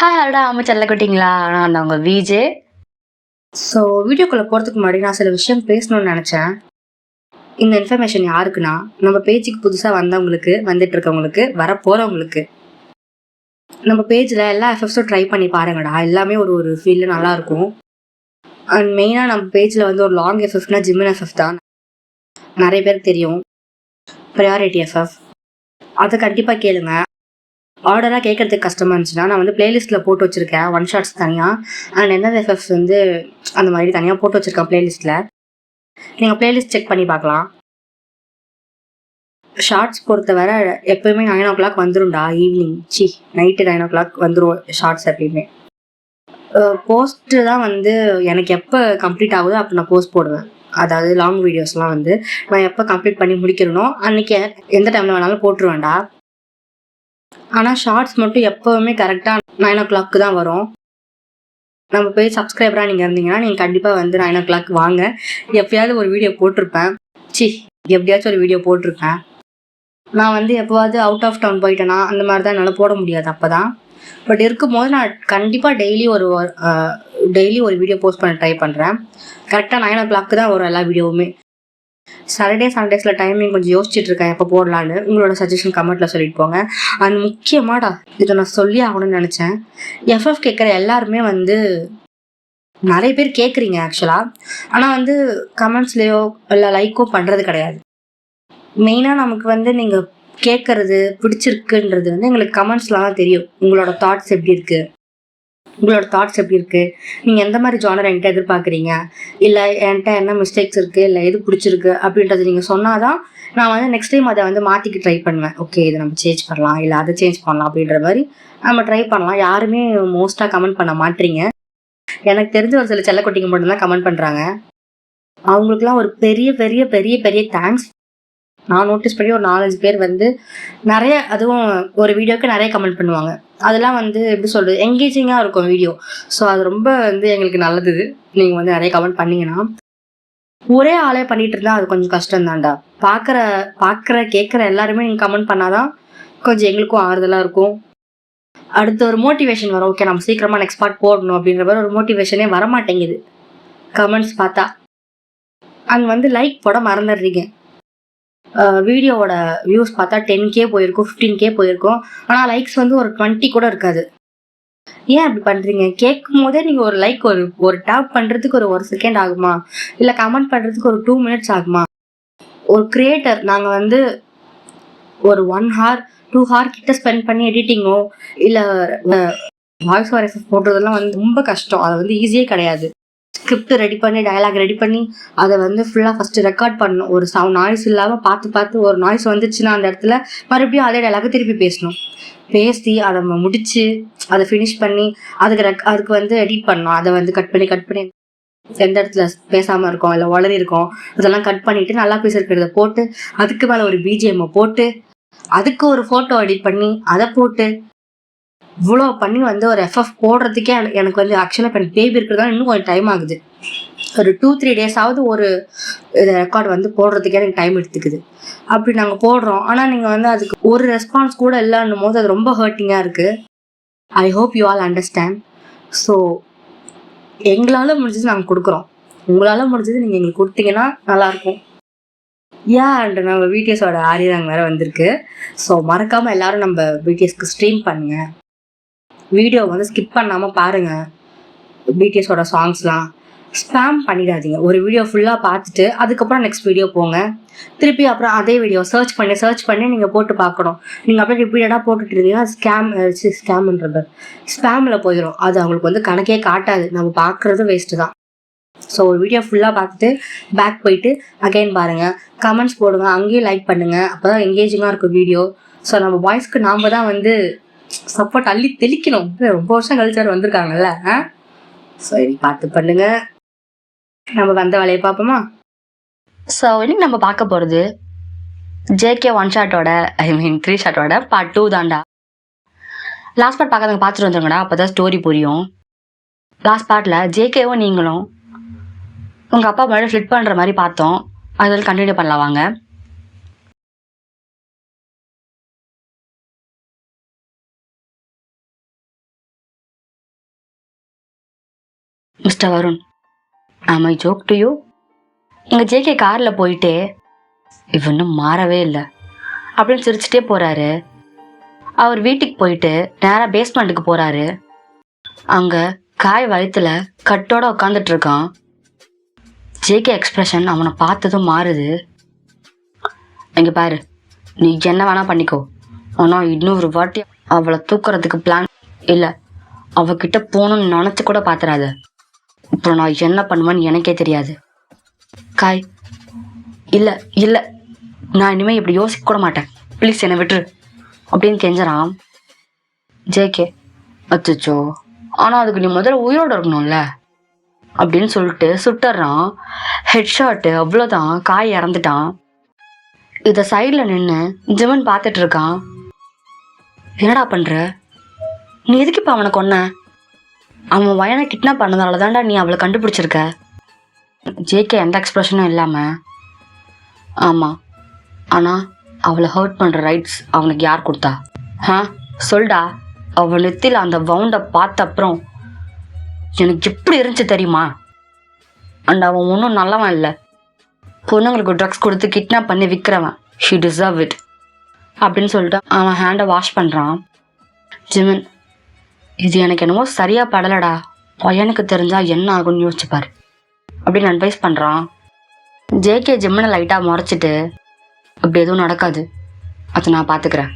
Hi ஹல்டா அம்மா செல்லக்குட்டிங்களா? நான் உங்க விஜே. ஸோ வீடியோக்குள்ளே போகிறதுக்கு முன்னாடி நான் சில விஷயம் பேசணும்னு நினச்சேன். இந்த இன்ஃபர்மேஷன் யாருக்குன்னா, நம்ம பேஜுக்கு புதுசாக வந்தவங்களுக்கு, வந்துட்டு இருக்கவங்களுக்கு, வர போகிறவங்களுக்கு. நம்ம பேஜில் எல்லா எஃப்எஃப்ஸும் ட்ரை பண்ணி பாருங்கடா. எல்லாமே ஒரு ஒரு ஃபீல்டில் நல்லாயிருக்கும். அண்ட் மெயினாக நம்ம பேஜில் வந்து ஒரு லாங் எஃப்எஃப்னா ஜிம்மின் எஃப்எஃப் தான் நிறைய பேருக்கு தெரியும். ப்ரையாரிட்டி எஃப்எஃப் அதை கண்டிப்பாக கேளுங்க. ஆர்டராக கேட்குறதுக்கு கஷ்டமாக இருந்துச்சுன்னா நான் வந்து பிளேலிஸ்ட்டில் போட்டு வச்சுருக்கேன். ஒன் ஷாட்ஸ் தனியாக அண்ட் எந்தெந்த எஃப்எஃப்ஸ் வந்து அந்த மாதிரி தனியாக போட்டு வச்சுருக்கேன் பிளேலிஸ்ட்டில். நீங்கள் பிளேலிஸ்ட் செக் பண்ணி பார்க்கலாம். ஷார்ட்ஸ் பொறுத்தவரை எப்போயுமே 9 o'clock வந்துடும்டா. ஈவினிங் நைட்டு 9 o'clock வந்துடும் ஷார்ட்ஸ் எப்பயுமே. போஸ்ட்டு தான் வந்து எனக்கு எப்போ கம்ப்ளீட் ஆகுதோ அப்போ நான் போஸ்ட் போடுவேன். அதாவது லாங் வீடியோஸ்லாம் வந்து நான் எப்போ கம்ப்ளீட் பண்ணி முடிக்கிறனோ அன்றைக்கி எந்த டைமில் வேணாலும் போட்டுருவேன்டா. ஆனால் ஷார்ட்ஸ் மட்டும் எப்போவுமே கரெக்டாக 9 o'clock தான் வரும். நம்ம போய் சப்ஸ்கிரைபராக நீங்கள் இருந்தீங்கன்னா நீங்கள் கண்டிப்பாக வந்து 9 o'clock வாங்க. எப்போயாவது ஒரு வீடியோ போட்டிருப்பேன். எப்படியாச்சும் ஒரு வீடியோ போட்டிருப்பேன். நான் வந்து எப்போவாவது அவுட் ஆஃப் டவுன் போயிட்டேன்னா அந்த மாதிரி தான் என்னால் போட முடியாது. அப்போ தான் பட் இருக்கும்போது நான் கண்டிப்பாக டெய்லி ஒரு வீடியோ போஸ்ட் பண்ண ட்ரை பண்ணுறேன். கரெக்டாக 9 o'clock தான் வரும் எல்லா வீடியோவுமே. சாட்டர்டே சண்டேஸில் டைமிங் கொஞ்சம் யோசிச்சுட்டு இருக்கேன் எப்போ போடலான்னு. உங்களோட சஜஷன் கமெண்ட்டில் சொல்லிட்டு போங்க. அண்ட் முக்கியமாடா இதை நான் சொல்லி ஆகணும்னு நினச்சேன். எஃப்எஃப் கேட்குற எல்லாருமே வந்து நிறைய பேர் கேட்குறீங்க ஆக்சுவலாக. ஆனால் வந்து கமெண்ட்ஸ்லேயோ இல்லை லைக்கோ பண்ணுறது கிடையாது. மெயினாக நமக்கு வந்து நீங்கள் கேட்குறது பிடிச்சிருக்குன்றது வந்து எங்களுக்கு கமெண்ட்ஸ்லாம் தான் தெரியும். உங்களோட தாட்ஸ் எப்படி இருக்குது, நீங்கள் எந்த மாதிரி ஜானர் என்கிட்ட எதிர்பார்க்குறீங்க, இல்லை என்கிட்ட என்ன மிஸ்டேக்ஸ் இருக்குது, இல்லை எது பிடிச்சிருக்கு அப்படின்றது நீங்கள் சொன்னால் தான் நான் வந்து நெக்ஸ்ட் டைம் அதை வந்து மாற்றிக்க ட்ரை பண்ணுவேன். ஓகே இதை நம்ம சேஞ்ச் பண்ணலாம், இல்லை அதை சேஞ்ச் பண்ணலாம் அப்படின்ற மாதிரி நம்ம ட்ரை பண்ணலாம். யாருமே மோஸ்ட்டாக கமெண்ட் பண்ண மாட்டீங்க. எனக்கு தெரிஞ்ச ஒரு சில செல்லக்குட்டிங்க மட்டும்தான் கமெண்ட் பண்ணுறாங்க. அவங்களுக்குலாம் ஒரு பெரிய பெரிய பெரிய பெரிய தேங்க்ஸ். நான் நோட்டீஸ் பண்ணி ஒரு 4-5 பேர் வந்து நிறைய, அதுவும் ஒரு வீடியோவுக்கு நிறைய கமெண்ட் பண்ணுவாங்க. அதெல்லாம் வந்து எப்படி சொல்கிறது, என்கேஜிங்காக இருக்கும் வீடியோ. ஸோ அது ரொம்ப வந்து எங்களுக்கு நல்லது. நீங்கள் வந்து நிறைய கமெண்ட் பண்ணிங்கன்னா, ஒரே ஆளே பண்ணிகிட்டு இருந்தால் அது கொஞ்சம் கஷ்டம்தான்டா. கேட்குற எல்லாருமே நீங்கள் கமெண்ட் பண்ணாதான் கொஞ்சம் எங்களுக்கும் ஆறுதலாக இருக்கும். அடுத்த ஒரு மோட்டிவேஷன் வரும். ஓகே நம்ம சீக்கிரமாக நெக்ஸ்ட் பார்ட் போடணும் அப்படின்ற மாதிரி ஒரு மோட்டிவேஷனே வரமாட்டேங்குது கமெண்ட்ஸ் பார்த்தா. அங்கே வந்து லைக் போட மறந்துடுறீங்க. வீடியோவோட வியூஸ் பார்த்தா 10K போயிருக்கும், 15K போயிருக்கும். ஆனால் லைக்ஸ் வந்து ஒரு 20 கூட இருக்காது. ஏன் அப்படி பண்ணுறீங்க? கேட்கும் போதே நீங்கள் ஒரு லைக் ஒரு டேப் பண்ணுறதுக்கு ஒரு செகண்ட் ஆகுமா, இல்லை கமெண்ட் பண்ணுறதுக்கு ஒரு 2 minutes ஆகுமா? ஒரு கிரியேட்டர் நாங்கள் வந்து ஒரு 1 hour 2 hour கிட்ட ஸ்பெண்ட் பண்ணி எடிட்டிங்கோ இல்லை வாய்ஸ் ஓவர் போடுறதெல்லாம் வந்து ரொம்ப கஷ்டம். அது வந்து ஈஸியே கிடையாது. ஸ்கிரிப்ட் ரெடி பண்ணி டயலாக் ரெடி பண்ணி அதை வந்து ஃபுல்லாக ஃபஸ்ட்டு ரெக்கார்ட் பண்ணணும். ஒரு நாய்ஸ் இல்லாமல் பார்த்து ஒரு நாய்ஸ் வந்துச்சுன்னா அந்த இடத்துல மறுபடியும் அதே டயலாக் திருப்பி பேசி அதை முடித்து அதை ஃபினிஷ் பண்ணி அதுக்கு வந்து எடிட் பண்ணணும். அதை வந்து கட் பண்ணி எந்த இடத்துல பேசாமல் இருக்கோம் இல்லை உளறி இருக்கோம் அதெல்லாம் கட் பண்ணிவிட்டு நல்லா பேசியிருக்கிறத போட்டு அதுக்கு மேலே ஒரு பிஜிஎம்மை போட்டு அதுக்கு ஒரு ஃபோட்டோ எடிட் பண்ணி அதை போட்டு இவ்வளோ பண்ணி வந்து ஒரு எஃப்எஃப் போடுறதுக்கே எனக்கு வந்து ஆக்சுவலாக இப்போ எனக்கு பேபி இருக்கிறதா இன்னும் கொஞ்சம் டைம் ஆகுது. ஒரு 2-3 டேஸாவது ஒரு ரெக்கார்ட் வந்து போடுறதுக்கே எனக்கு டைம் எடுத்துக்குது. அப்படி நாங்கள் போடுறோம். ஆனால் நீங்கள் வந்து அதுக்கு ஒரு ரெஸ்பான்ஸ் கூட இல்லைன்னும் போது அது ரொம்ப ஹர்ட்டிங்காக இருக்குது. I hope you all understand. So எங்களால் முடிஞ்சது நாங்கள் கொடுக்குறோம். உங்களால் முடிஞ்சது நீங்கள் எங்களுக்கு கொடுத்தீங்கன்னா நல்லாயிருக்கும். அண்ட் நம்ம பிடிஎஸோட ஆரியதாங்க வேறு வந்திருக்கு. ஸோ மறக்காமல் எல்லோரும் நம்ம பிடிஎஸ்க்கு ஸ்ட்ரீம் பண்ணுங்கள். வீடியோ வந்து ஸ்கிப் பண்ணாமல் பாருங்கள். பிடிஎஸோட சாங்ஸ்லாம் ஸ்பேம் பண்ணிடாதீங்க. ஒரு வீடியோ ஃபுல்லாக பார்த்துட்டு அதுக்கப்புறம் நெக்ஸ்ட் வீடியோ போங்க. திருப்பி அப்புறம் அதே வீடியோ சர்ச் பண்ணி நீங்கள் போட்டு பார்க்கணும். நீங்கள் அப்படியே ரிப்பீட்டடாக போட்டுட்டு இருந்தீங்கன்னா ஸ்பேமில் போயிடும். அது அவங்களுக்கு வந்து கணக்கே காட்டாது. நம்ம பார்க்குறது வேஸ்ட்டு தான். ஸோ ஒரு வீடியோ ஃபுல்லாக பார்த்துட்டு பேக் போயிட்டு அகைன் பாருங்கள், கமெண்ட்ஸ் போடுங்க, அங்கேயும் லைக் பண்ணுங்கள். அப்போ தான் எங்கேஜிங்காக இருக்கும் வீடியோ. ஸோ நம்ம பாய்ஸ்க்கு நாம் தான் வந்து சப்போர்ட் அள்ளி தெளிக்கணும். ரொம்ப வருஷம் கழிச்சாரு வந்திருக்காங்கல்ல. சரி பார்த்து பண்ணுங்க. நம்ம வந்த வேலையை பார்ப்போமா? ஸோ இன்னைக்கு நம்ம பார்க்க போகிறது JK 1 ஷாட்டோட 3 ஷாட்டோட பார்ட் 2 தான்டா. லாஸ்ட் பார்ட் பார்க்காதவங்க பார்த்துட்டு வந்துருங்கடா, அப்போ தான் ஸ்டோரி புரியும். லாஸ்ட் பார்ட்டில் JKவும் நீங்களும் உங்கள் அப்பா மேலே ஃப்ளிட் பண்ணுற மாதிரி பார்த்தோம். அதில் கண்டினியூ பண்ணலாம் வாங்க. Mister Varun, am I joke to you? எங்கள் ஜேகே காரில் போயிட்டே இவனும் மாறவே இல்லை அப்படின்னு சிரிச்சுட்டே போகிறாரு. அவர் வீட்டுக்கு போயிட்டு நேராக பேஸ்மெண்ட்டுக்கு போகிறாரு. அங்கே காய் வயிற்றுல கட்டோட உட்காந்துட்டு இருக்கான். ஜேகே எக்ஸ்பிரஷன் அவனை பார்த்ததும் மாறுது. இங்கே பாரு, நீ என்ன வேணா பண்ணிக்கோ, ஆனால் இன்னொரு வாட்டி அவளை தூக்குறதுக்கு பிளான் இல்லை, அவகிட்ட போகணும்னு நினச்சி கூட பார்த்துறாத. அப்புறம் நான் என்ன பண்ணுவேன்னு எனக்கே தெரியாது. காய், இல்லை இல்லை, நான் இனிமேல் இப்படி யோசிக்க கூட மாட்டேன், ப்ளீஸ் என்னை விட்டுரு அப்படின்னு கெஞ்சறான். ஜேகே, அச்சோ, ஆனால் அதுக்கு நீ முதல்ல உயிரோடு இருக்கணும்ல அப்படின்னு சொல்லிட்டு சுட்டுறான். ஹெட்ஷாட்டு, அவ்வளோதான், காய் இறந்துட்டான். இதை சைடில் நின்று ஜிமன் பார்த்துட்டு இருக்கான். என்னடா பண்ணுற, நீ எதுக்கு இப்போ அவனை கொன்ன? அவன் வயனை கிட்னாப் பண்ணதால தான்டா நீ அவளை கண்டுபிடிச்சிருக்க. ஜேகே எந்த எக்ஸ்பிரஷனும் இல்லாமல், ஆமாம், ஆனால் அவளை ஹர்ட் பண்ணுற ரைட்ஸ் அவனுக்கு யார் கொடுத்தா? சொல்டா. அவன் நெத்தியில் அந்த வவுண்டை பார்த்த அப்புறம் எனக்கு எப்படி இருந்துச்சு தெரியுமா? அண்ட் அவன் ஒன்றும் நல்லவன் இல்லை, பொண்ணுங்களுக்கு ட்ரக்ஸ் கொடுத்து கிட்னாப் பண்ணி விற்கிறவன். ஷி டிசர்வ் இட் அப்படின்னு சொல்லிட்டு அவன் ஹேண்டை வாஷ் பண்ணுறான். ஜிமன், இது எனக்கு என்னமோ சரியாக படலடா, பையனுக்கு தெரிஞ்சால் என்ன ஆகும்னு யோசிச்சுப்பார் அப்படின்னு அட்வைஸ் பண்ணுறான். ஜேகே ஜிம்மனை லைட்டாக முறைச்சிட்டு, அப்படி எதுவும் நடக்காது, அதை நான் பார்த்துக்கிறேன்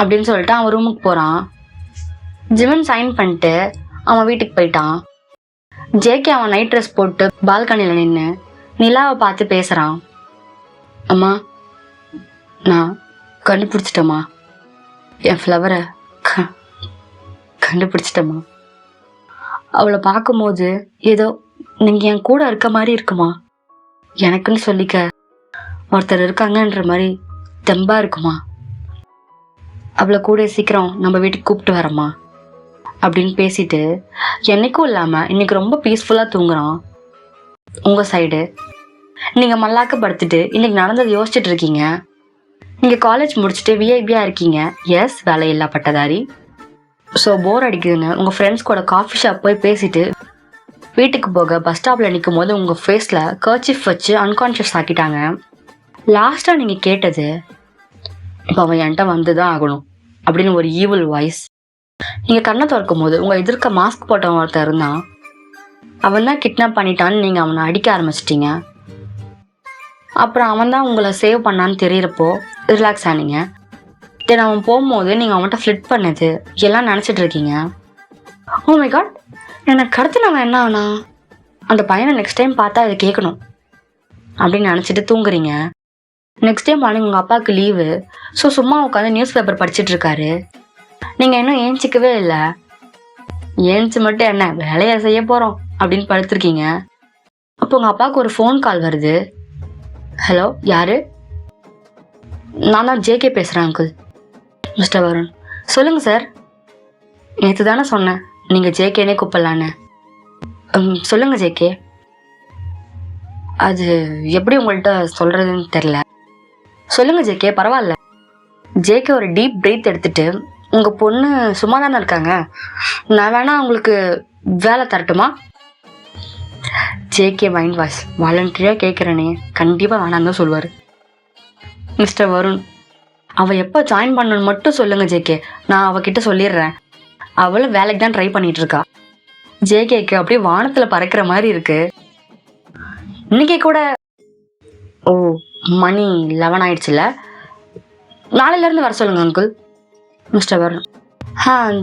அப்படின்னு சொல்லிட்டு அவன் ரூமுக்கு போகிறான். ஜிமன் சைன் பண்ணிட்டு அவன் வீட்டுக்கு போயிட்டான். ஜேகே அவன் நைட் ட்ரெஸ் போட்டு பால்கனியில் நின்று நிலாவை பார்த்து பேசுகிறான். அம்மா, நான் கண்டுபிடிச்சிட்டம்மா, என் ஃப்ளவரை கண்டுபிடிச்சிட்டம்மா. அவளை பார்க்கும்போது ஏதோ நீங்கள் என் கூட இருக்க மாதிரி இருக்குமா, எனக்குன்னு சொல்லிக்க ஒருத்தர் இருக்காங்கன்ற மாதிரி தெம்பாக இருக்குமா. அவளை கூட சீக்கிரம் நம்ம வீட்டுக்கு கூப்பிட்டு வரம்மா அப்படின்னு பேசிட்டு என்னைக்கும் இல்லாமல் இன்னைக்கு ரொம்ப பீஸ்ஃபுல்லாக தூங்குறான். உங்கள் சைடு நீங்கள் மல்லாக்க படுத்துட்டு இன்னைக்கு நடந்தது யோசிச்சுட்டு இருக்கீங்க. நீங்கள் காலேஜ் முடிச்சுட்டு விஐபியாக இருக்கீங்க. எஸ், வேலையில்லா பட்டதாரி. ஸோ போர் அடிக்குதுன்னு உங்கள் ஃப்ரெண்ட்ஸ் கூட காஃபி ஷாப் போய் பேசிட்டு வீட்டுக்கு போக பஸ் ஸ்டாப்பில் நிற்கும் போது உங்கள் ஃபேஸில் கர்ச்சிஃப் வச்சு அன்கான்ஷியஸ் ஆக்கிட்டாங்க. லாஸ்ட்டாக நீங்கள் கேட்டது, இப்போ அவன் என்கிட்ட வந்து தான் ஆகணும் அப்படின்னு ஒரு ஈவில் வாய்ஸ். நீங்கள் கண்ணை திறக்கும் போது உங்கள் எதிர்க்க மாஸ்க் போட்டவன் ஒருத்தர் இருந்தான். அவன் தான் கிட்னாப் பண்ணிட்டான்னு நீங்கள் அவனை அடிக்க ஆரம்பிச்சிட்டிங்க. அப்புறம் அவன் தான் உங்களை சேவ் பண்ணான்னு தெரியறப்போ ரிலாக்ஸ் ஆனீங்க. தென் அவன் போகும்போது நீங்கள் அவன்கிட்ட ஃப்ளிட் பண்ணது எல்லாம் நினச்சிட்டு இருக்கீங்க. ஓ மை காட், எனக்கு கடத்தினவன் என்ன ஆனா? அந்த பையனை நெக்ஸ்ட் டைம் பார்த்தா இதை கேட்கணும் அப்படின்னு நினச்சிட்டு தூங்குறீங்க. நெக்ஸ்ட் டைம் மார்னிங் உங்கள் அப்பாவுக்கு லீவு. ஸோ சும்மா உட்காந்து நியூஸ் பேப்பர் படிச்சுட்டு இருக்காரு. நீங்கள் இன்னும் ஏஞ்சிக்கவே இல்லை. ஏஞ்சி மட்டும் என்ன வேலையை செய்ய போகிறோம் அப்படின்னு படுத்துருக்கீங்க. அப்போ உங்கள் அப்பாவுக்கு ஒரு ஃபோன் கால் வருது. ஹலோ, யாரு? நான் தான் ஜேகே பேசுகிறேன் அங்கிள். மிஸ்டர் வருண், சொல்லுங்கள் சார். நேற்று தானே சொன்னேன் நீங்கள் ஜேகேனே கூப்பிடலான்னு. சொல்லுங்கள் ஜேகே. அது எப்படி உங்கள்கிட்ட சொல்கிறதுன்னு தெரில. சொல்லுங்கள் ஜேகே, பரவாயில்ல. ஜேகே ஒரு டீப் பிரீத் எடுத்துட்டு, உங்கள் பொண்ணு சும்மா தானே இருக்காங்க, நான் வேணா உங்களுக்கு வேலை தரட்டுமா? ஜேகே மைண்ட் வாய்ஸ், வாலண்டரியாக கேட்குறேனே, கண்டிப்பாக வேணான்னு தான் சொல்லுவார். மிஸ்டர் வருண், அவள் எப்போ ஜாயின் பண்ணணும்னு மட்டும் சொல்லுங்கள் ஜேகே, நான் அவகிட்ட சொல்லிடுறேன். அவளும் வேலைக்கு தான் ட்ரை பண்ணிகிட்டு இருக்கா. ஜேகேக்கு அப்படியே வானத்தில் பறக்கிற மாதிரி இருக்கு. இன்னைக்கே கூட, ஓ மணி 11 ஆயிடுச்சுல, நாளையிலேருந்து வர சொல்லுங்கள் அங்கிள். மிஸ்டர் வருண்,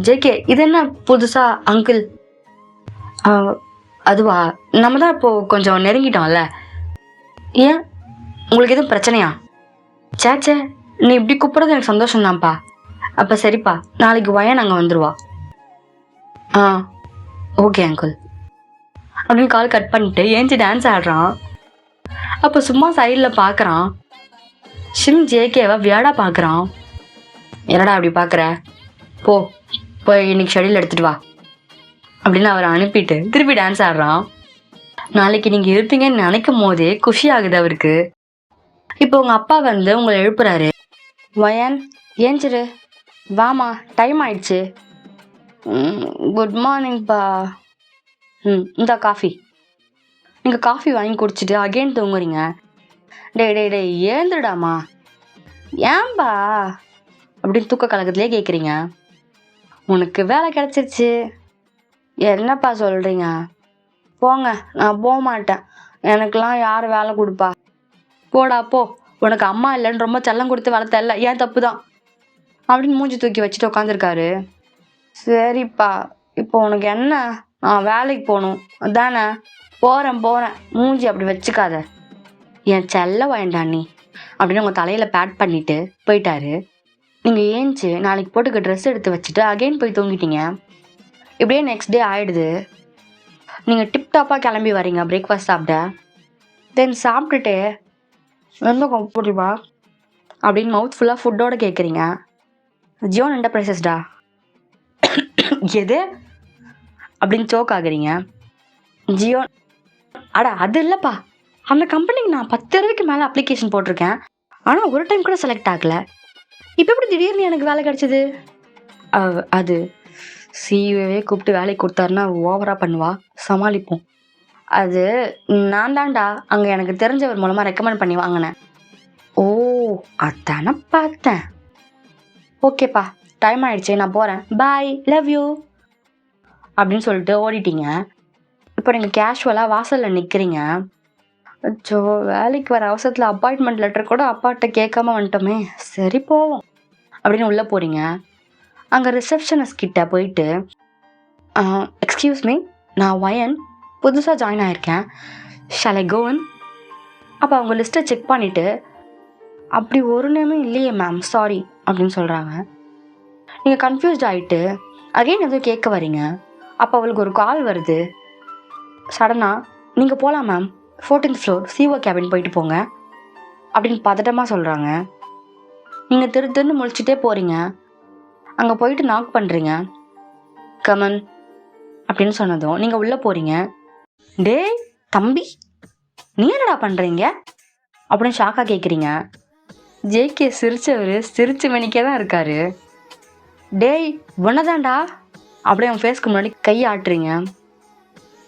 ஜேகே, இது என்ன புதுசாக அங்கிள்? அதுவா, நம்ம தான் இப்போது கொஞ்சம் நெருங்கிட்டோம்ல. ஏன், உங்களுக்கு எதுவும் பிரச்சனையா? சேச்சே, நீ இப்படி கூப்பிட்றது எனக்கு சந்தோஷம்தான்ப்பா. அப்போ சரிப்பா, நாளைக்கு வயன் அங்கே வந்துடுவா. ஓகே அங்கிள் அப்படின்னு கால் கட் பண்ணிட்டு ஏஞ்சி டான்ஸ் ஆடுறான். அப்போ சும்மா சைடில் பார்க்குறான். ஷிம் ஜேகேவை வியாடா பார்க்குறான். என்னடா அப்படி பார்க்குற, போய் இன்னைக்கு ஷெடியூல் எடுத்துகிட்டு வா அப்படின்னு அவரை அனுப்பிட்டு திருப்பி டான்ஸ் ஆடுறான். நாளைக்கு நீங்கள் இருப்பீங்கன்னு நினைக்கும் போதே குஷி ஆகுது அவருக்கு. இப்போ உங்கள் அப்பா வந்து உங்களை எழுப்புறாரு. வயன், ஏஞ்சிரு, வாமா, டைம் ஆயிடுச்சு. குட் மார்னிங்ப்பா. இந்த காஃபி. நீங்கள் காஃபி வாங்கி குடிச்சிட்டு அகெயின் தூங்குறீங்க. டேய் ஏந்துடாமா, ஏன்பா அப்படின்னு தூக்க கலக்கத்துலேயே கேட்குறீங்க. உனக்கு வேலை கிடச்சிருச்சு. என்னப்பா சொல்கிறீங்க? போங்க, நான் போக மாட்டேன். எனக்கெல்லாம் யார் வேலை கொடுப்பா? போடா போ, உனக்கு அம்மா இல்லைன்னு ரொம்ப செல்லம் கொடுத்து வளர்த்த இல்லை, ஏன் தப்பு தான் அப்படின்னு மூஞ்சி தூக்கி வச்சுட்டு உட்காந்துருக்காரு. சரிப்பா, இப்போ உனக்கு என்ன? நான் வேலைக்கு போகணும் அதானே? போகிறேன், மூஞ்சி அப்படி வச்சுக்காத, என் செல்ல வேண்டாம் நீ அப்படின்னு உங்கள் தலையில் பேட் பண்ணிட்டு போயிட்டாரு. நீங்கள் ஏஞ்சி நாளைக்கு போட்டுக்க ட்ரெஸ் எடுத்து வச்சுட்டு அகெயின் போய் தூங்கிட்டீங்க. இப்படியே நெக்ஸ்ட் டே ஆகிடுது. நீங்கள் டிப்டாப்பாக கிளம்பி வரீங்க பிரேக்ஃபாஸ்ட் சாப்பிட. தென் சாப்பிட்டுட்டு எந்த கம்பெனிவா அப்படின்னு மவுத் ஃபுல்லாக ஃபுட்டோடு கேட்குறீங்க. ஜியோன் என்டர்பிரைசஸ்டா. எது அப்படின்னு சோக் ஆகுறீங்க. ஜியோன், அடா அது இல்லைப்பா, அந்த கம்பெனிக்கு நான் 10 தடவைக்கு மேலே அப்ளிகேஷன் போட்டிருக்கேன், ஆனால் ஒரு டைம் கூட செலக்ட் ஆகலை. இப்போ எப்படி திடீர்னு எனக்கு வேலை கிடச்சிது? அது சிஇஓவே கூப்பிட்டு வேலைக்கு கொடுத்தாருன்னா ஓவராக பண்ணுவா, சமாளிப்போம். அது நான் தான்டா அங்கே எனக்கு தெரிஞ்சவர் மூலமாக ரெக்கமெண்ட் பண்ணி வாங்கினேன். ஓ, அதானே பார்த்தேன். ஓகேப்பா, டைம் ஆயிடுச்சு, நான் போகிறேன், பாய், லவ் யூ அப்படின்னு சொல்லிட்டு ஓடிட்டீங்க. இப்போ நீங்கள் கேஷுவலாக வாசலில் நிற்கிறீங்க. அச்சோ, வேலைக்கு வர அவசரத்தில் அப்பாயின்மெண்ட் லெட்டர் கூட அப்பாட்ட கேட்காம வந்துட்டோமே, சரி போவோம் அப்படின்னு உள்ளே போகிறீங்க. அங்கே ரிசப்ஷனிஸ்ட் கிட்ட போயிட்டு, எக்ஸ்கியூஸ் மீ, நான் வயன், புதுசாக ஜாயின் ஆகிருக்கேன், ஷால் ஐ கோ இன்? அப்போ அவங்க லிஸ்ட்டை செக் பண்ணிவிட்டு, அப்படி ஒரு நேமும் இல்லையே மேம், சாரி அப்படின்னு சொல்கிறாங்க. நீங்கள் கன்ஃபியூஸ்ட் ஆகிட்டு அகைன் எதுவும் கேட்க வரீங்க. அப்போ அவளுக்கு ஒரு கால் வருது. சடனாக, நீங்கள் போகலாம் ma'am, 14th floor CO cabin போயிட்டு போங்க அப்படின்னு பதட்டமாக சொல்கிறாங்க. நீங்கள் திருன்னு முழிச்சிட்டே போகிறீங்க. அங்கே போயிட்டு நாக் பண்ணுறீங்க. கமன் அப்படின்னு சொன்னதும் நீங்கள் உள்ளே போகிறீங்க. டேய் தம்பி, நீ என்னடா பண்ணுறீங்க அப்படின்னு ஷாக்காக கேட்குறீங்க. ஜேகே சிரிச்சவர் சிரிச்சு மணிக்கே தான் இருக்காரு. டேய் ஒன்னதாண்டா அப்படியே அவன் ஃபேஸ்க்கு முன்னாடி கை ஆட்டுறீங்க.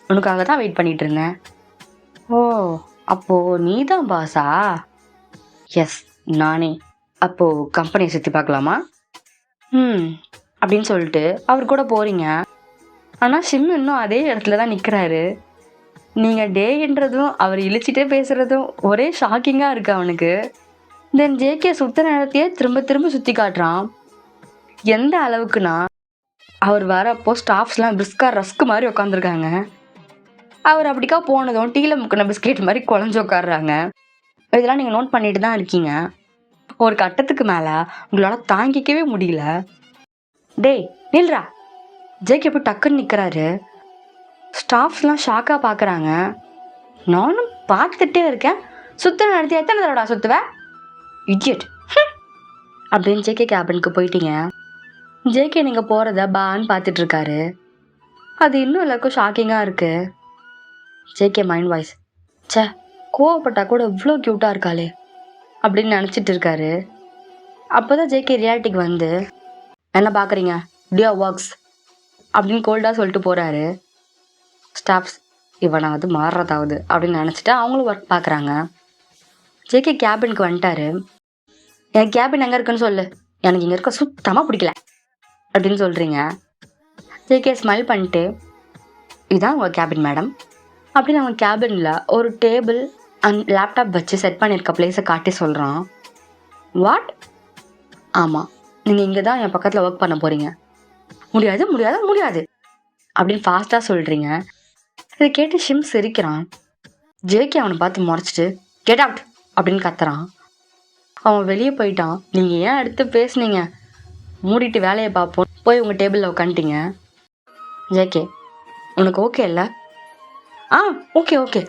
உனக்காக தான் வெயிட் பண்ணிகிட்டு இருந்தேன். ஓ, அப்போது நீ தான் பாஸா? எஸ், நானே. அப்போது கம்பெனியை சுற்றி பார்க்கலாமா? அப்படின்னு சொல்லிட்டு அவர் கூட போகிறீங்க. ஆனால் ஷிம் இன்னும் அதே இடத்துல தான் நிற்கிறாரு. நீங்கள் டேன்றதும் அவர் இழிச்சிட்டே பேசுகிறதும் ஒரே ஷாக்கிங்காக இருக்குது அவனுக்கு. தென் ஜேகே சுத்த நேரத்தையே திரும்ப சுற்றி காட்டுறான். எந்த அளவுக்குன்னா, அவர் வரப்போ ஸ்டாஃப்ஸ்லாம் பிஸ்கா ரஸ்க்கு மாதிரி உட்காந்துருக்காங்க. அவர் அப்படிக்கா போனதும் டீயில் முக்கின பிஸ்கெட் மாதிரி குழஞ்சி உட்காடுறாங்க. இதெல்லாம் நீங்கள் நோட் பண்ணிட்டு தான் இருக்கீங்க. ஒரு கட்டத்துக்கு மேலே உங்களால் தாங்கிக்கவே முடியல. டேய் நில்றா, ஜேகே போய் டக்குன்னு நிற்கிறாரு. ஸ்டாஃப்ஸ்லாம் ஷாக்காக பார்க்குறாங்க. நானும் பார்த்துட்டே இருக்கேன், சுத்த நடத்தி எத்தனை தடவை சுற்றுவேன், இடியட் அப்படின்னு ஜேகே கேபினுக்கு போயிட்டீங்க. ஜேகே நீங்கள் போகிறத பான்னு பார்த்துட்ருக்காரு. அது இன்னும் எல்லாருக்கும் ஷாக்கிங்காக இருக்குது. ஜேகே மைண்ட் வாய்ஸ், சே கோவப்பட்டா கூட இவ்வளோ க்யூட்டாக இருக்காளே அப்படின்னு நினச்சிட்டு இருக்காரு. அப்போ தான் ஜேகே ரியாலிட்டிக்கு வந்து, என்ன பார்க்குறீங்க, டியோ ஒர்க்ஸ் அப்படின்னு கோல்டாக சொல்லிட்டு போகிறாரு. ஸ்டாஃப்ஸ் இவனாவது மாறுறதாவது அப்படின்னு நினச்சிட்டு அவங்களும் ஒர்க் பார்க்குறாங்க. ஜேகே கேபினுக்கு வந்துட்டாரு. என் கேபின் எங்கே இருக்குன்னு சொல்லு, எனக்கு இங்கே இருக்க சுத்தமாக பிடிக்கல அப்படின்னு சொல்கிறீங்க. ஜேகே ஸ்மைல் பண்ணிட்டு, இதுதான் உங்கள் கேபின் மேடம் அப்படின்னு அவங்க கேபினில் ஒரு டேபிள் அண்ட் லேப்டாப் வச்சு செட் பண்ணியிருக்க பிளேஸை காட்டி சொல்கிறான். வாட்? ஆமாம், நீங்கள் இங்கே தான் என் பக்கத்தில் ஒர்க் பண்ண போகிறீங்க. முடியாது அப்படின்னு ஃபாஸ்ட்டாக சொல்கிறீங்க. இதை கேட்டு ஷிம் சிரிக்கிறான். ஜேகே அவனை பார்த்து முறைச்சிட்டு கெட் அவுட் அப்படின்னு கத்துறான். அவன் வெளியே போயிட்டான். நீங்கள் ஏன் எடுத்து பேசுனீங்க, மூடிட்டு வேலையை பார்ப்போம், போய் உங்கள் டேபிளில் உட்காந்துட்டீங்க. ஜேகே, உனக்கு ஓகே இல்லை? ஓகே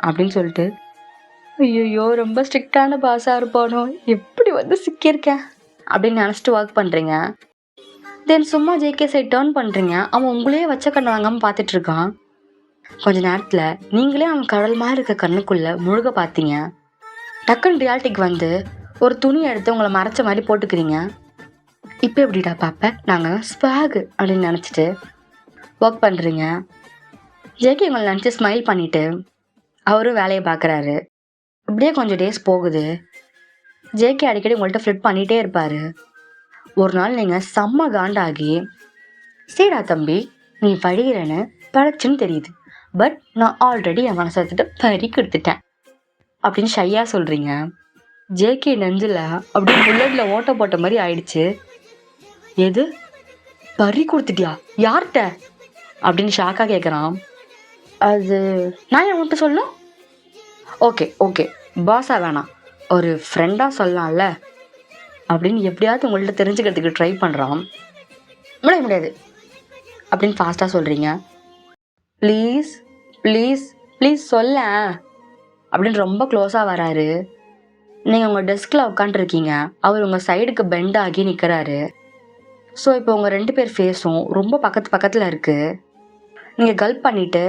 அப்படின்னு சொல்லிட்டு, ஐயோ ரொம்ப ஸ்ட்ரிக்டான பாஸாக இருப்பானோ, எப்படி வந்து சிக்கியிருக்கேன் அப்படின்னு நினச்சிட்டு ஒர்க் பண்ணுறீங்க. தென் சும்மா ஜேகே சைட் டேர்ன் பண்ணுறீங்க. அவன் உங்களையே வச்ச கண்ணு வாங்காமல் பார்த்துட்ருக்கான். கொஞ்ச நேரத்தில் நீங்களே அவன் கடல் மாதிரி இருக்க கண்ணுக்குள்ளே முழுக பார்த்தீங்க. டக்குன்னு ரியாலிட்டிக்கு வந்து ஒரு துணி எடுத்து உங்களை மறைச்ச மாதிரி போட்டுக்கிறீங்க. இப்போ எப்படிடா பார்ப்பேன், நாங்கள் ஸ்வாகு அப்படின்னு நினச்சிட்டு ஒர்க் பண்ணுறீங்க. ஜேகே உங்களை நினச்சி ஸ்மைல் பண்ணிவிட்டு அவரும் வேலையை பார்க்குறாரு. இப்படியே கொஞ்சம் டேஸ் போகுது. ஜேகே அடிக்கடி உங்கள்கிட்ட ஃப்ளிட் பண்ணிகிட்டே இருப்பார். ஒரு நாள் நீங்கள் செம்ம காண்டாகி, சரிடா தம்பி நீ படிக்கிறேன்னு பழச்சுன்னு தெரியுது, பட் நான் ஆல்ரெடி என் மனசை பறி கொடுத்துட்டேன் அப்படின்னு ஷையாக சொல்கிறீங்க. ஜேகே நெஞ்சில் அப்படியே புல்லட்டில் ஓட்ட போட்ட மாதிரி ஆயிடுச்சு. எது பறி கொடுத்துட்டியா, யார்கிட்ட அப்படின்னு ஷாக்காக கேட்குறான். அது நான் என் உன்கிட்ட சொல்லணும். ஓகே ஓகே பாஸாக வேணாம், ஒரு ஃப்ரெண்டாக சொல்லலாம்ல அப்படின்னு எப்படியாவது உங்கள்கிட்ட தெரிஞ்சுக்கிறதுக்கு ட்ரை பண்ணுறான். முடியாது அப்படின்னு ஃபாஸ்ட்டாக சொல்கிறீங்க. ப்ளீஸ் ப்ளீஸ் ப்ளீஸ் சொல்ல அப்படின்னு ரொம்ப க்ளோஸாக வராரு. நீங்கள் உங்கள் டெஸ்கில் உட்காண்ட்ருக்கீங்க, அவர் உங்கள் சைடுக்கு பெண்ட் ஆகி நிற்கிறாரு. ஸோ இப்போ உங்கள் 2 பேர் ஃபேஸும் ரொம்ப பக்கத்தில் இருக்குது. நீங்கள் கல்ப் பண்ணிவிட்டு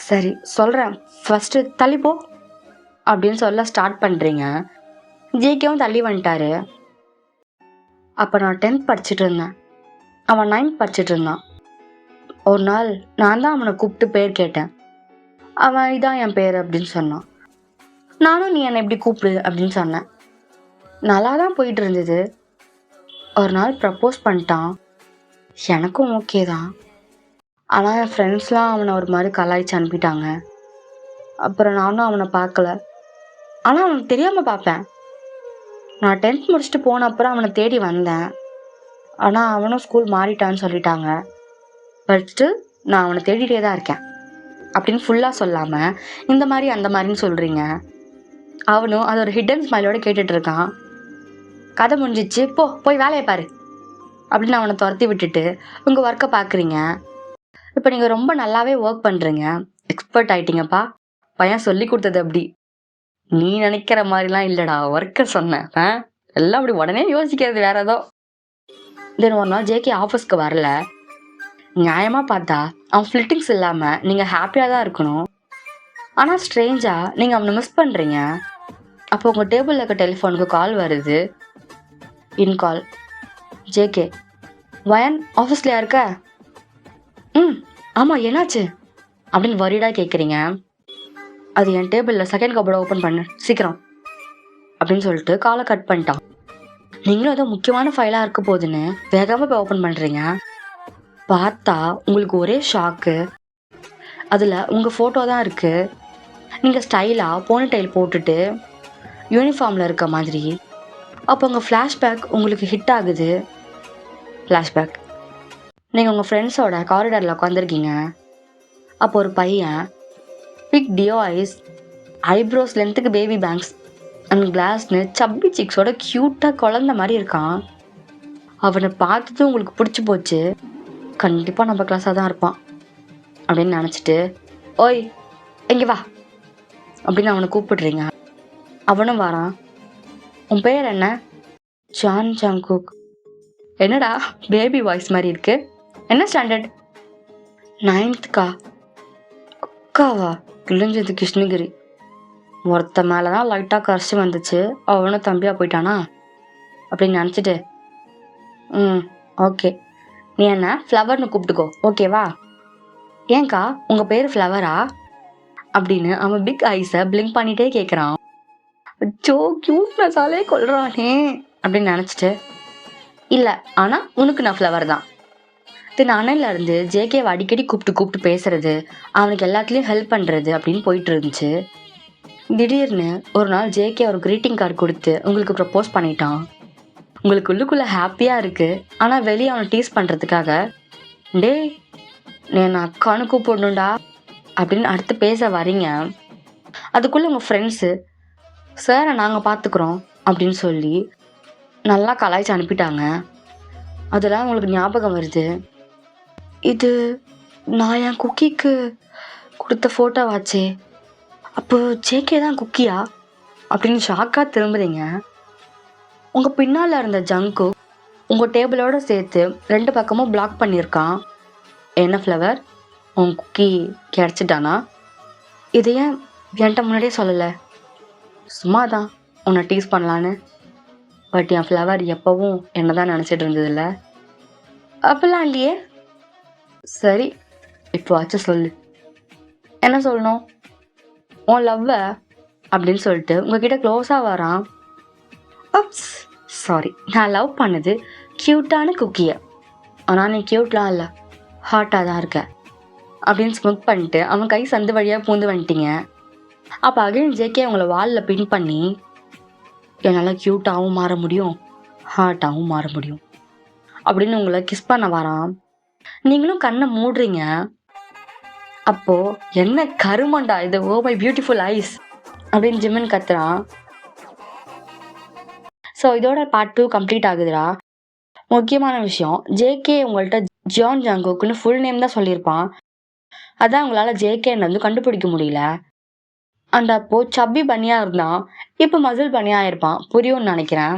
சரி சொல்கிறேன் ஃபஸ்ட்டு தள்ளிப்போ அப்படின்னு சொல்ல ஸ்டார்ட் பண்ணுறீங்க. ஜேகேவும் தள்ளி வந்துட்டாரு. அப்போ நான் 10th படிச்சுட்டு இருந்தேன், அவன் 9th படிச்சுட்டு இருந்தான். ஒரு நாள் நான் தான் அவனை கூப்பிட்டு பேர் கேட்டேன். அவன் இதான் என் பேர் அப்படின்னு சொன்னான். நானும் நீ என்னை எப்படி கூப்பிடு அப்படின்னு சொன்னேன். நல்லா தான் போயிட்டு இருந்தது. ஒரு நாள் ப்ரப்போஸ் பண்ணிட்டான். எனக்கும் ஓகே தான். ஆனால் என் ஃப்ரெண்ட்ஸ்லாம் அவனை ஒரு மாதிரி கலாய்ச்சி அனுப்பிட்டாங்க. அப்புறம் நானும் அவனை பார்க்கல. ஆனால் அவனுக்கு தெரியாமல் பார்ப்பேன். நான் 10th முடிச்சுட்டு போன அப்புறம் அவனை தேடி வந்தேன். ஆனால் அவனும் ஸ்கூல் மாறிட்டான்னு சொல்லிட்டாங்க. பட் ஸ்டில் நான் அவனை தேடிட்டே தான் இருக்கேன் அப்படின்னு ஃபுல்லாக சொல்லாமல் இந்த மாதிரி அந்த மாதிரின்னு சொல்கிறீங்க. அவனும் அது ஒரு ஹிடன் ஸ்மைலோடு கேட்டுட்ருக்கான். கதை முடிஞ்சிச்சு, போய் வேலையை பாரு அப்படின்னு அவனை துரத்தி விட்டுட்டு உங்கள் ஒர்க்கை பார்க்குறீங்க. இப்போ நீங்கள் ரொம்ப நல்லாவே ஒர்க் பண்ணுறீங்க, எக்ஸ்பர்ட் ஆகிட்டீங்கப்பா. பையன் சொல்லி கொடுத்தது அப்படி நீ நினைக்கிற மாதிரிலாம் இல்லைடா, ஒர்க்கை சொன்னேன் எல்லாம் அப்படி உடனே யோசிக்கிறது வேற ஏதோ. தென் ஒரு நாள் ஜேகே ஆஃபீஸ்க்கு வரல. நியாயமாக பார்த்தா அவன் ஃப்ளிட்டிங்ஸ் இல்லாமல் நீங்கள் ஹாப்பியாக தான் இருக்கணும். ஆனால் ஸ்ட்ரேஞ்சாக நீங்கள் அவனை மிஸ் பண்ணுறீங்க. அப்போ உங்கள் டேபிளில் இருக்க டெலிஃபோனுக்கு கால் வருது. இன் கால். ஜேகே வயன் ஆஃபீஸ்லையா இருக்க? ஆமாம் என்னாச்சு அப்படின்னு வரிடாக கேட்குறீங்க. அது என் டேபிளில் செகண்ட் கபோர்டை ஓப்பன் பண்ணு சீக்கிரம் அப்படின்னு சொல்லிட்டு காலை கட் பண்ணிட்டான். நீங்களும் ஏதோ முக்கியமான ஃபைலாக இருக்க போகுதுன்னு வேகமாக போய் ஓப்பன் பண்ணுறீங்க. பார்த்தா உங்களுக்கு ஒரே ஷாக்கு. அதில் உங்கள் ஃபோட்டோ தான் இருக்குது. நீங்கள் ஸ்டைலாக போனிடெயில் போட்டுட்டு யூனிஃபார்மில் இருக்க மாதிரி. அப்போ உங்கள் ஃப்ளாஷ்பேக் உங்களுக்கு ஹிட் ஆகுது. ஃப்ளாஷ்பேக் நீங்கள் உங்கள் ஃப்ரெண்ட்ஸோட காரிடாரில் உட்காந்துருக்கீங்க. அப்போ ஒரு பையன் பிக் டியோ ஐஸ், ஐப்ரோஸ் லென்த்துக்கு பேபி பேங்க்ஸ் அண்ட் கிளாஸ்னு சப்பி சிக்ஸோட க்யூட்டாக குழந்த மாதிரி இருக்கான். அவனை பார்த்ததும் உங்களுக்கு பிடிச்சி போச்சு. கண்டிப்பாக நம்ம கிளாஸாக தான் இருப்பான் அப்படின்னு நினச்சிட்டு ஓய் எங்கே வா அப்படின்னு அவனை கூப்பிடுறீங்க. அவனும் வரான். உன் பேர் என்ன? John Jungkook. என்னடா பேபி வாய்ஸ் மாதிரி இருக்கு, என்ன ஸ்டாண்டர்ட்? 9th அக்காவா? கிழிஞ்சது கிருஷ்ணகிரி. ஒருத்த மேலே தான் லைட்டாக கரைச்சி வந்துச்சு, அவனும் தம்பியாக போயிட்டானா அப்படின்னு நினச்சிட்டு ஓகே நீ என்ன ஃப்ளவர்னு கூப்பிட்டுக்கோ ஓகேவா? ஏன்க்கா உங்கள் பேர் ஃப்ளவரா அப்படின்னு அவன் பிக் ஐஸை பிளிங்க் பண்ணிகிட்டே கேட்குறான். அச்சோ க்யூட்னஸாலே கொள்றானே அப்படின்னு நினச்சிட்டு இல்லை ஆனால் உனக்கு நான் ஃப்ளவர் தான். தென் அண்ணன்லேருந்து ஜேகேவை அடிக்கடி கூப்பிட்டு பேசுறது, அவனுக்கு எல்லாத்துலேயும் ஹெல்ப் பண்ணுறது அப்படின்னு போயிட்டு இருந்துச்சு. திடீர்னு ஒரு நாள் ஜேகே ஒரு க்ரீட்டிங் கார்டு கொடுத்து உங்களுக்கு ப்ரப்போஸ் பண்ணிட்டான். உங்களுக்கு உள்ளுக்குள்ளே ஹாப்பியாக இருக்குது. ஆனால் வெளியே அவனை டீஸ் பண்ணுறதுக்காக டே நீ நான் அக்கானு கூப்பிடணுண்டா அப்படின்னு அடுத்து பேச வரீங்க. அதுக்குள்ளே உங்கள் ஃப்ரெண்ட்ஸு சாரை நாங்கள் பார்த்துக்குறோம் அப்படின்னு சொல்லி நல்லா கலாய்ச்சி அனுப்பிட்டாங்க. அதெல்லாம் உங்களுக்கு ஞாபகம் வருது. இது நான் என் குக்கிக்கு கொடுத்த ஃபோட்டோவாச்சே, அப்போ ஜேகே தான் குக்கியா அப்படின்னு ஷாக்காக திரும்புறீங்க. உங்கள் பின்னால் இருந்த ஜங்கு உங்கள் டேபிளோடு சேர்த்து 2 பக்கமும் பிளாக் பண்ணியிருக்கான். என்ன ஃப்ளவர் உன் குக்கி கிடச்சிட்டானா? இது ஏன் என்கிட்ட முன்னாடியே சொல்லலை? சும்மா தான் உன்னை டீஸ் பண்ணலான்னு. பட் என் ஃப்ளவர் எப்போவும் என்ன தான் நினச்சிட்டு இருந்ததில்ல. அப்போல்லாம் இல்லையே. சரி இப்போ ஆச்சு சொல்லு என்ன சொல்லணும்? உன் லவ்வை அப்படின்னு சொல்லிட்டு உங்ககிட்ட க்ளோஸாக வரான். அப்ஸ், சாரி, நான் லவ் பண்ணது க்யூட்டான குக்கியை, ஆனால் நீ க்யூட்லாம் இல்லை, ஹாட்டாக தான் இருக்க அப்படின்னு ஸ்மோக் பண்ணிட்டு அவன் கை சந்து வழியாக பூந்து வந்துட்டீங்க. அப்போ அகைன் ஜேகே உங்களை வாலில் பின் பண்ணி என்னால் க்யூட்டாகவும் மாற முடியும், ஹார்ட்டாகவும் மாற முடியும் அப்படின்னு உங்களை கிஸ் பண்ண வரான். நீங்களும் கண்ணை மூடுறீங்க. அப்போது என்ன கருமண்டா இது, ஓ மை பியூட்டிஃபுல் ஐஸ் அப்படின்னு ஜிமின் கத்துறான். ஸோ இதோட பார்ட் 2 கம்ப்ளீட் ஆகுதுடா. முக்கியமான விஷயம், ஜேகே உங்கள்கிட்ட ஜியான் ஜாங்கோக்குன்னு ஃபுல் நேம் தான் சொல்லியிருப்பான். அதான் உங்களால் ஜேகேன்னு வந்து கண்டுபிடிக்க முடியல. அண்ட் அப்போது சப்பி பனியாக இருந்தான், இப்போ மசில் பனியாக இருப்பான். புரியும்னு நினைக்கிறேன்.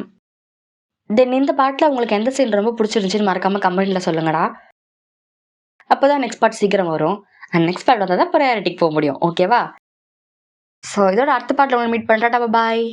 தென் இந்த பாட்டில் உங்களுக்கு எந்த சீன் ரொம்ப பிடிச்சிருந்துச்சின்னு மறக்காமல் கமெண்ட்டில் சொல்லுங்கடா. அப்போ தான் நெக்ஸ்ட் பார்ட் சீக்கிரம் வரும். அண்ட் நெக்ஸ்ட் பார்ட் வந்தால் தான் ப்ரையாரிட்டிக்கு போக முடியும். ஓகேவா? ஸோ இதோட அடுத்த பார்ட்டில் உங்களை மீட் பண்ணுறேன். பாய்.